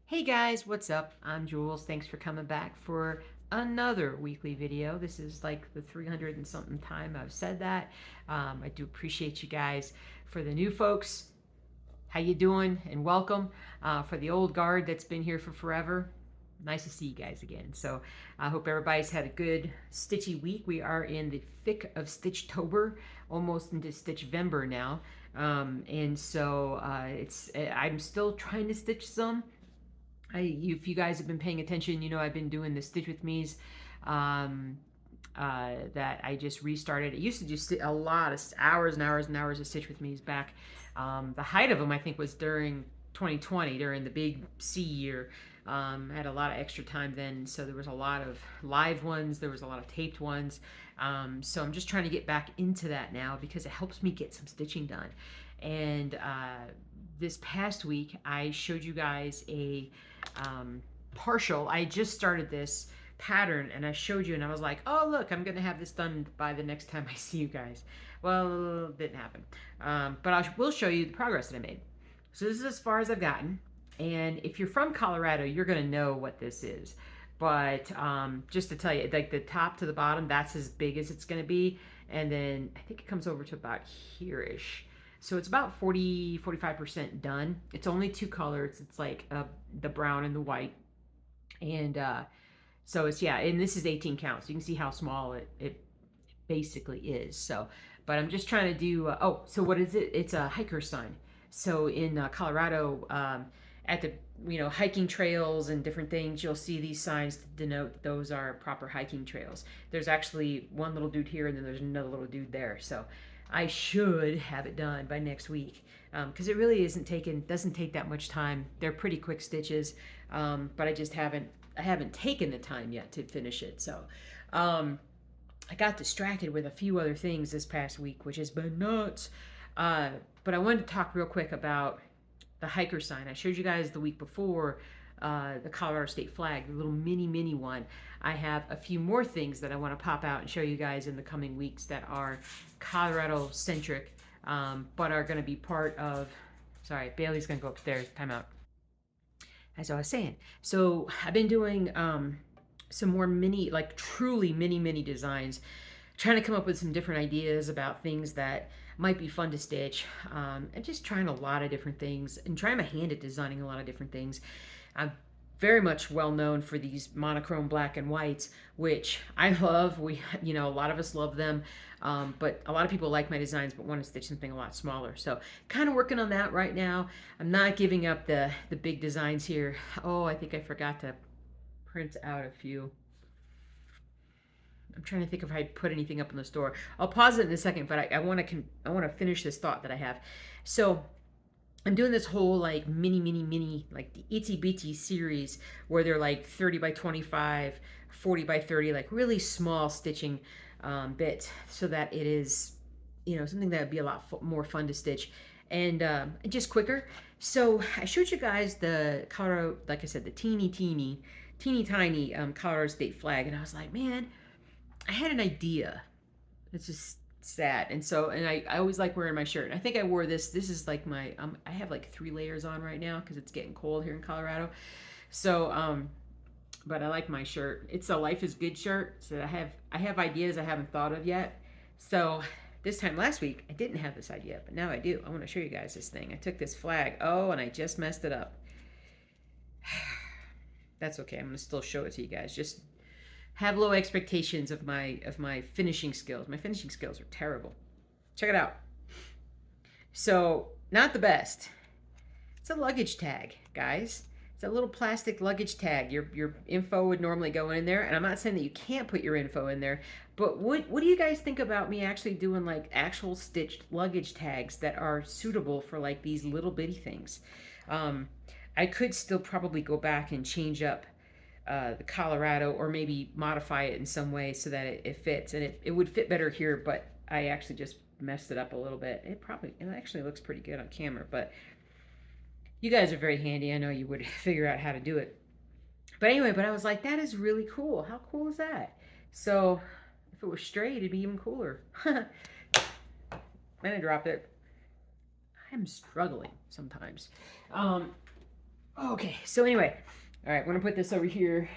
Hey guys, what's up? I'm Jules. Thanks for coming back for another weekly video. This is like the 300 and something time I've said that. I do appreciate you guys. For the new folks, how you doing? And welcome. For the old guard that's been here for forever, nice to see you guys again. So I hope everybody's had a good stitchy week. We are in the thick of Stitchtober, almost into Stitchvember now. I'm still trying to stitch some. If you guys have been paying attention, you know I've been doing the Stitch with Me's that I just restarted. It used to just a lot of hours and hours and hours of Stitch with Me's back. The height of them, I think, was during 2020, during the big C year. I had a lot of extra time then, so there was a lot of live ones, there was a lot of taped ones. So I'm just trying to get back into that now because it helps me get some stitching done. And this past week, I showed you guys a partial. I just started this pattern and I showed you and I was like, oh look, I'm gonna have this done by the next time I see you guys. Well, it didn't happen. But I will show you the progress that I made. So this is as far as I've gotten. And if you're from Colorado, you're gonna know what this is. But just to tell you, like the top to the bottom, that's as big as it's gonna be. And then I think it comes over to about here-ish. So it's about 45% done. It's only two colors. It's like the brown and the white. And so it's, yeah, and this is 18 counts. You can see how small it basically is. So, but I'm just trying to do, oh, so what is it? It's a hiker sign. So in Colorado, at the, hiking trails and different things, you'll see these signs to denote that those are proper hiking trails. There's actually one little dude here and then there's another little dude there. So I should have it done by next week because it really doesn't take that much time. They're pretty quick stitches, but I haven't taken the time yet to finish it. So I got distracted with a few other things this past week, which has been nuts. But I wanted to talk real quick about the hiker sign. I showed you guys the week before the Colorado state flag, the little mini one. I have a few more things that I want to pop out and show you guys in the coming weeks that are Colorado-centric, but are going to be part of, sorry, Bailey's going to go upstairs, time out. As I was saying, so I've been doing some more mini, like truly mini designs, trying to come up with some different ideas about things that might be fun to stitch, and just trying a lot of different things and trying my hand at designing a lot of different things. I'm very much well known for these monochrome black and whites, which I love. A lot of us love them, but a lot of people like my designs but want to stitch something a lot smaller. So kind of working on that right now. I'm not giving up the big designs here. Oh, I think I forgot to print out a few. I'm trying to think if I put anything up in the store. I'll pause it in a second, but I want to finish this thought that I have. So I'm doing this whole like mini, like the itsy bitsy series where they're like 30 by 25, 40 by 30, like really small stitching bits, so that it is, something that would be a lot more fun to stitch and just quicker. So I showed you guys the Colorado, like I said, the teeny tiny Colorado state flag, and I was like, man, I had an idea. It's just sad. And so, and I always like wearing my shirt. I think I wore this. This is like my, I have like 3 layers on right now because it's getting cold here in Colorado. So, but I like my shirt. It's a Life is Good shirt. So I have ideas I haven't thought of yet. So this time last week, I didn't have this idea, but now I do. I want to show you guys this thing. I took this flag. Oh, and I just messed it up. That's okay. I'm going to still show it to you guys. Just have low expectations of my finishing skills. My finishing skills are terrible. Check it out. So, not the best. It's a luggage tag, guys. It's a little plastic luggage tag. Your info would normally go in there, and I'm not saying that you can't put your info in there, but what do you guys think about me actually doing like actual stitched luggage tags that are suitable for like these little bitty things? I could still probably go back and change up the Colorado, or maybe modify it in some way so that it fits, and it would fit better here, but I actually just messed it up a little bit. It actually looks pretty good on camera, but you guys are very handy. I know you would figure out how to do it. But anyway, but I was like, that is really cool. How cool is that? So if it was straight, it'd be even cooler. And I dropped it. I'm struggling sometimes. Okay, so anyway, all right, I'm gonna put this over here,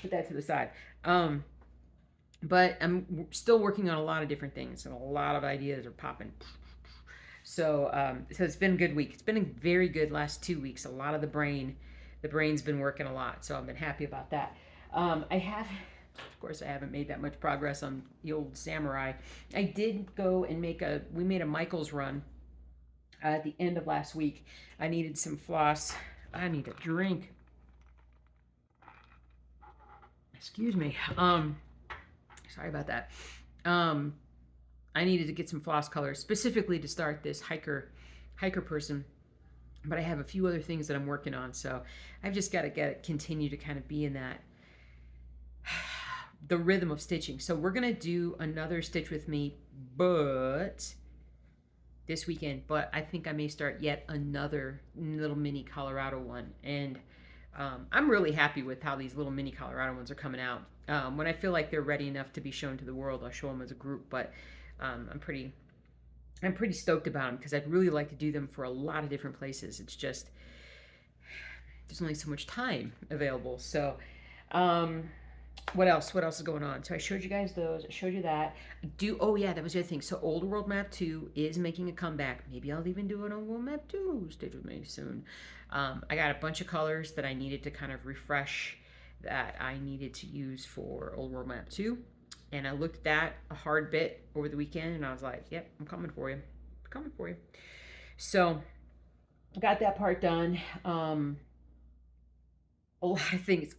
put that to the side. But I'm still working on a lot of different things, and a lot of ideas are popping. So it's been a good week. It's been a very good last 2 weeks. A lot of the brain's been working a lot, so I've been happy about that. Of course, I haven't made that much progress on the old samurai. I did go and we made a Michaels run at the end of last week. I needed some floss. I need a drink. Excuse me. Sorry about that. I needed to get some floss colors specifically to start this hiker person, but I have a few other things that I'm working on, so I've just got to continue to kind of be in that the rhythm of stitching. So we're gonna do another Stitch With Me, but this weekend. But I think I may start yet another little mini Colorado one, and I'm really happy with how these little mini Colorado ones are coming out. When I feel like they're ready enough to be shown to the world, I'll show them as a group. But I'm pretty stoked about them because I'd really like to do them for a lot of different places. It's just there's only so much time available. So what else is going on? So I showed you guys those. I showed you that. Oh yeah, that was the other thing. So Old World Map 2 is making a comeback. Maybe I'll even do an Old World Map 2 Stitch With Me soon. I got a bunch of colors that I needed to kind of refresh, that I needed to use for Old World Map 2. And I looked at that a hard bit over the weekend, and I was like, yep, I'm coming for you. I'm coming for you. So I got that part done. A lot of things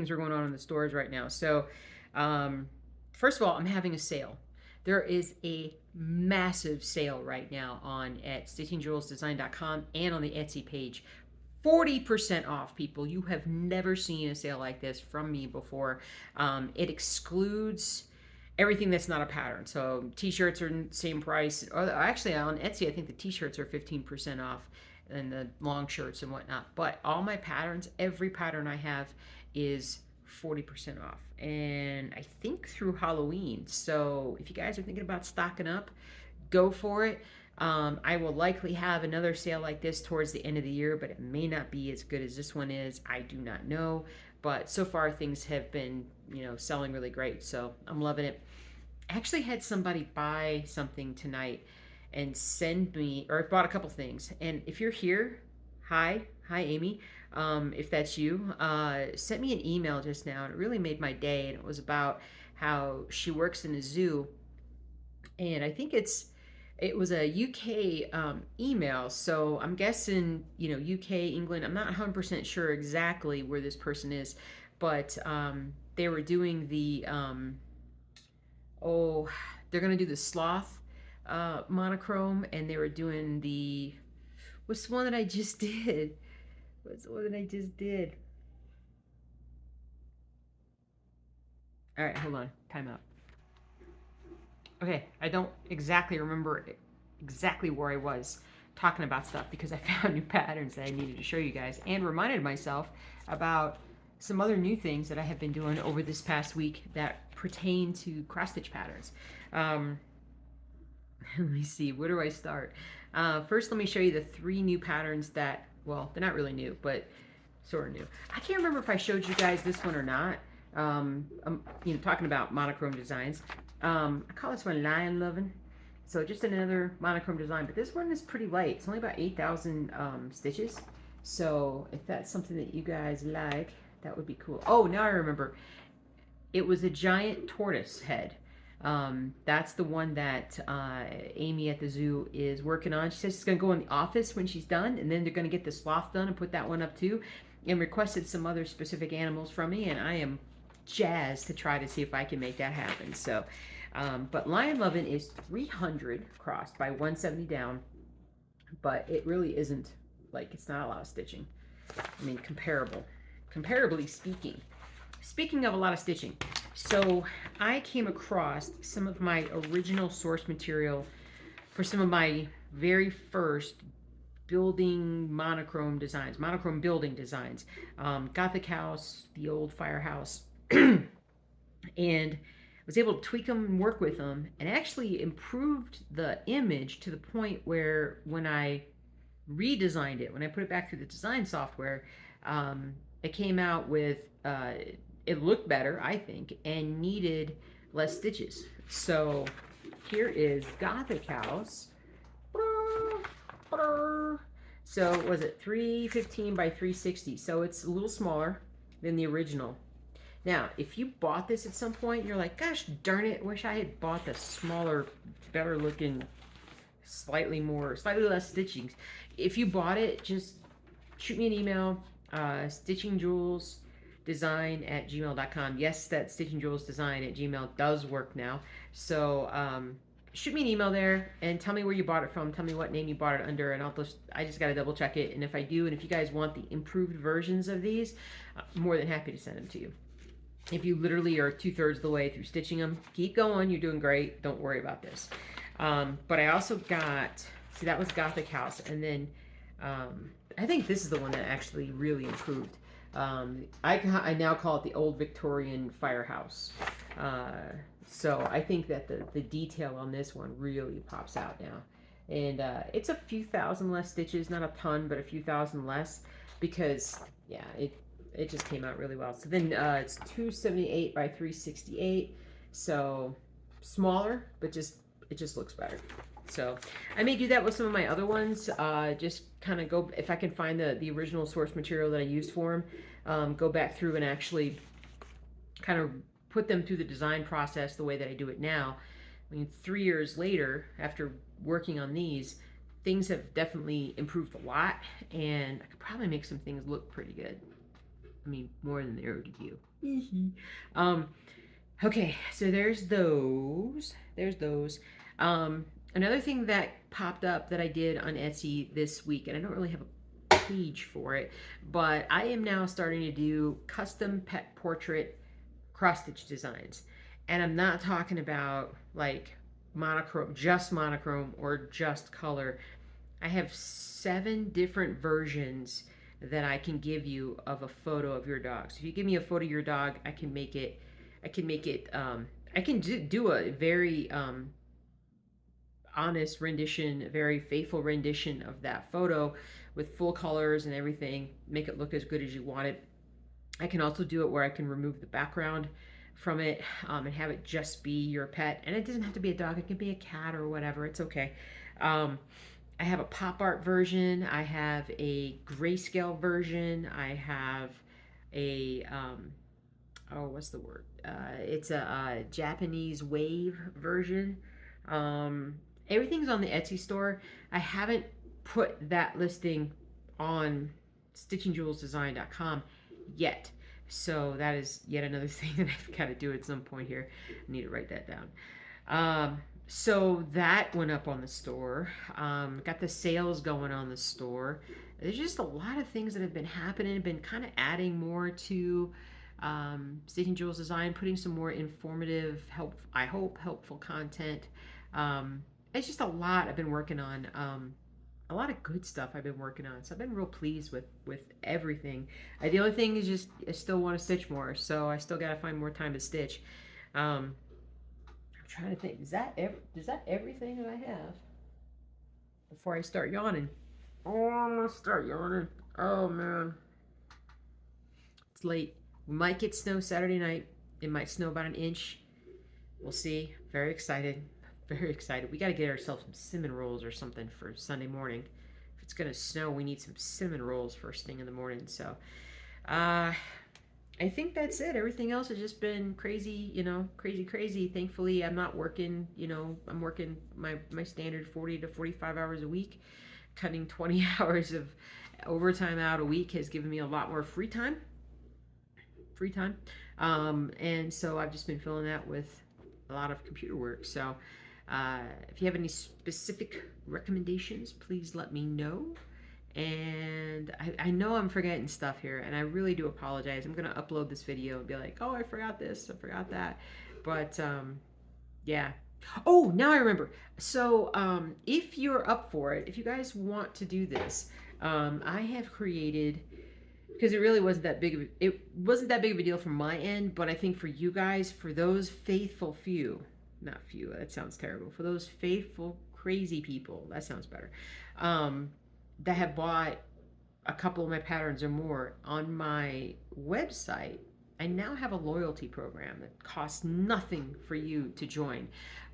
are going on in the stores right now. So first of all, I'm having a sale. There is a massive sale right now at stitchingjewelsdesign.com and on the Etsy page. 40% off, people. You have never seen a sale like this from me before. It excludes everything that's not a pattern. So t-shirts are the same price. Actually, on Etsy, I think the t-shirts are 15% off, and the long shirts and whatnot. But all my patterns, every pattern I have is 40% off. And I think through Halloween. So if you guys are thinking about stocking up, go for it. I will likely have another sale like this towards the end of the year, but it may not be as good as this one is. I do not know. But so far things have been, selling really great. So I'm loving it. I actually had somebody buy something tonight and send me, or bought a couple things. And if you're here, hi Amy, if that's you, sent me an email just now, and it really made my day. And it was about how she works in a zoo, and I think it was a UK email, so I'm guessing UK, England. I'm not 100% sure exactly where this person is, but they were doing the they're gonna do the sloth monochrome, and they were doing what's the one that I just did? All right, hold on, time out. Okay, I don't exactly remember exactly where I was talking about stuff, because I found new patterns that I needed to show you guys, and reminded myself about some other new things that I have been doing over this past week that pertain to cross stitch patterns. Let me see, where do I start? First, let me show you the 3 new patterns that, well, they're not really new, but sort of new. I can't remember if I showed you guys this one or not. I'm talking about monochrome designs. I call this one Lion Lovin'. So just another monochrome design, but this one is pretty light. It's only about 8,000 stitches. So if that's something that you guys like, that would be cool. Oh, now I remember. It was a giant tortoise head. That's the one that Amy at the zoo is working on. She says she's going to go in the office when she's done, and then they're going to get the sloth done and put that one up too, and requested some other specific animals from me, and I am jazzed to try to see if I can make that happen. So, but Lion Lovin' is 300 crossed by 170 down, but it really isn't, like, it's not a lot of stitching. I mean, comparably speaking. Speaking of a lot of stitching, so I came across some of my original source material for some of my very first building monochrome building designs. Gothic house, the old firehouse, and was able to tweak them and work with them, and actually improved the image to the point where when I redesigned it. When I put it back through the design software, it came out with, it looked better, I think, and needed less stitches. So here is Gothic House. So was it 315 by 360? So it's a little smaller than the original. Now, if you bought this at some point, you're like, gosh darn it, wish I had bought the smaller, better looking, slightly less stitchings. If you bought it, just shoot me an email, stitchingjewelsdesign@gmail.com. Yes, that stitchingjewelsdesign@gmail does work now. So shoot me an email there and tell me where you bought it from. Tell me what name you bought it under, and I just got to double check it. And if I do, and if you guys want the improved versions of these, I'm more than happy to send them to you. If you literally are 2/3 of the way through stitching them, keep going. You're doing great. Don't worry about this. But I also got, see, that was Gothic House. And then I think this is the one that actually really improved. I now call it the Old Victorian Firehouse. So I think that the detail on this one really pops out now. And it's a few thousand less stitches, not a ton, but a few thousand less, because, yeah, it just came out really well. So then it's 278 by 368. So smaller, but it just looks better. So I may do that with some of my other ones. Just kind of go, if I can find the original source material that I used for them, go back through and actually kind of put them through the design process the way that I do it now. I mean, 3 years later, after working on these, things have definitely improved a lot, and I could probably make some things look pretty good. I mean, more than they already do. Okay, so there's those. Another thing that popped up that I did on Etsy this week, and I don't really have a page for it, but I am now starting to do custom pet portrait cross-stitch designs. And I'm not talking about like monochrome or just color. I have 7 different versions that I can give you of a photo of your dog. So if you give me a photo of your dog, I can make it, I can do a very honest rendition, a very faithful rendition of that photo with full colors and everything, make it look as good as you want it. I can also do it where I can remove the background from it and have it just be your pet. And it doesn't have to be a dog, it can be a cat or whatever, it's okay. I have a pop art version, I have a grayscale version, I have a, what's the word? It's a Japanese wave version. Everything's on the Etsy store. I haven't put that listing on stitchingjewelsdesign.com yet. So that is yet another thing that I've got to do at some point here. I need to write that down. So that went up on the store. Got the sales going on the store. There's just a lot of things that have been happening, been kind of adding more to Stitching Jewels Design, putting some more informative, helpful content. It's just a lot I've been working on. A lot of good stuff I've been working on. So I've been real pleased with everything. The only thing is just I still want to stitch more. So I still got to find more time to stitch. I'm trying to think. Is that everything that I have? Before I start yawning. Oh, I'm going to start yawning. Oh, man. It's late. We might get snow Saturday night. It might snow about 1 inch. We'll see. Very excited. Very excited. We got to get ourselves some cinnamon rolls or something for Sunday morning. If it's going to snow, we need some cinnamon rolls first thing in the morning. So, I think that's it. Everything else has just been crazy, crazy. Thankfully, I'm not working, I'm working my standard 40 to 45 hours a week. Cutting 20 hours of overtime out a week has given me a lot more free time. And so I've just been filling that with a lot of computer work. So, if you have any specific recommendations, please let me know. And I know I'm forgetting stuff here, and I really do apologize. I'm going to upload this video and be like, oh, I forgot this, I forgot that. But, yeah. Oh, now I remember. So, if you're up for it, if you guys want to do this, I have created, because it really wasn't that big of a deal from my end, but I think for you guys, for those faithful few, not few, that sounds terrible, for those faithful crazy people, that sounds better, that have bought a couple of my patterns or more on my website, I now have a loyalty program that costs nothing for you to join.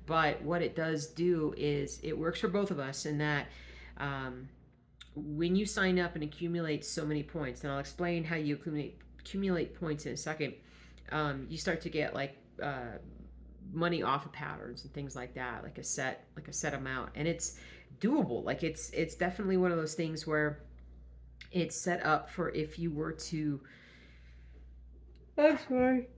But what it does do is it works for both of us in that um, when you sign up and accumulate so many points, and I'll explain how you accumulate points in a second, you start to get like money off of patterns and things like that, like a set amount, and it's doable. Like it's definitely one of those things where it's set up for if you were to. I'm sorry.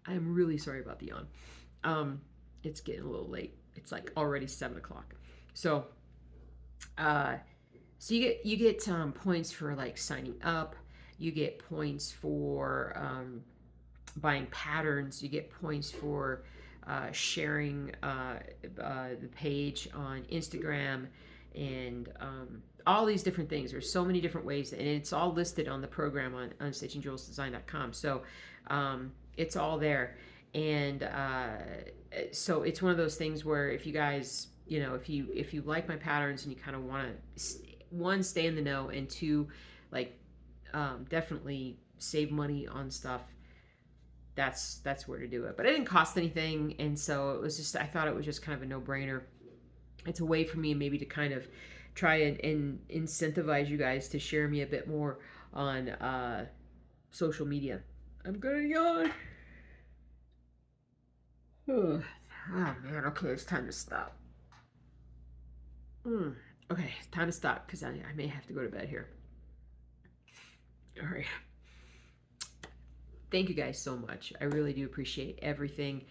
I'm really sorry about the yawn. It's getting a little late. It's like already 7 o'clock. So, uh, so you get points for like signing up. You get points for buying patterns. You get points for sharing the page on Instagram and all these different things. There's so many different ways, and it's all listed on the program on stitchingjewelsdesign.com. So it's all there. And so it's one of those things where if you guys, if you like my patterns and you kind of want to, one, stay in the know, and two, like definitely save money on stuff, that's where to do it. But it didn't cost anything, and so it was just, I thought it was just kind of a no-brainer. It's a way for me maybe to kind of try and incentivize you guys to share me a bit more on social media. I'm gonna yawn. Oh man, okay, it's time to stop. Okay, it's time to stop because I may have to go to bed here. All right. Thank you guys so much. I really do appreciate everything.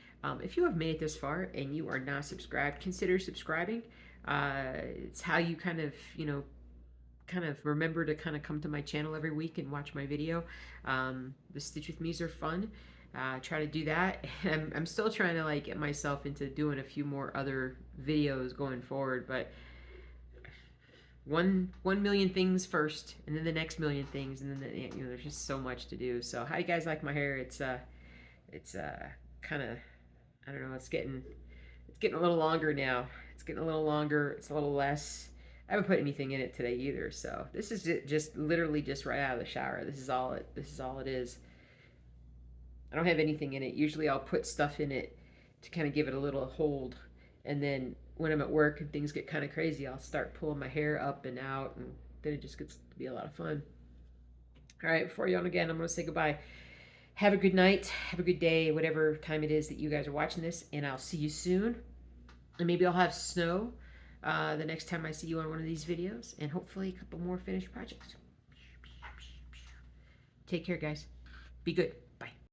If you have made it this far and you are not subscribed, consider subscribing. It's how you kind of remember to kind of come to my channel every week and watch my video. The Stitch With Me's are fun. Try to do that. I'm still trying to like get myself into doing a few more other videos going forward, but 1 million things first, and then the next million things, and then there's just so much to do. So how you guys like my hair? It's kind of, I don't know, it's getting a little longer now. It's getting a little longer. It's a little less. I haven't put anything in it today either. So this is just literally just right out of the shower. This is all it is. I don't have anything in it. Usually I'll put stuff in it to kind of give it a little hold, and then when I'm at work and things get kind of crazy, I'll start pulling my hair up and out, and then it just gets to be a lot of fun. All right, before I yawn again, I'm going to say goodbye. Have a good night. Have a good day, whatever time it is that you guys are watching this, and I'll see you soon. And maybe I'll have snow the next time I see you on one of these videos, and hopefully a couple more finished projects. Take care, guys. Be good.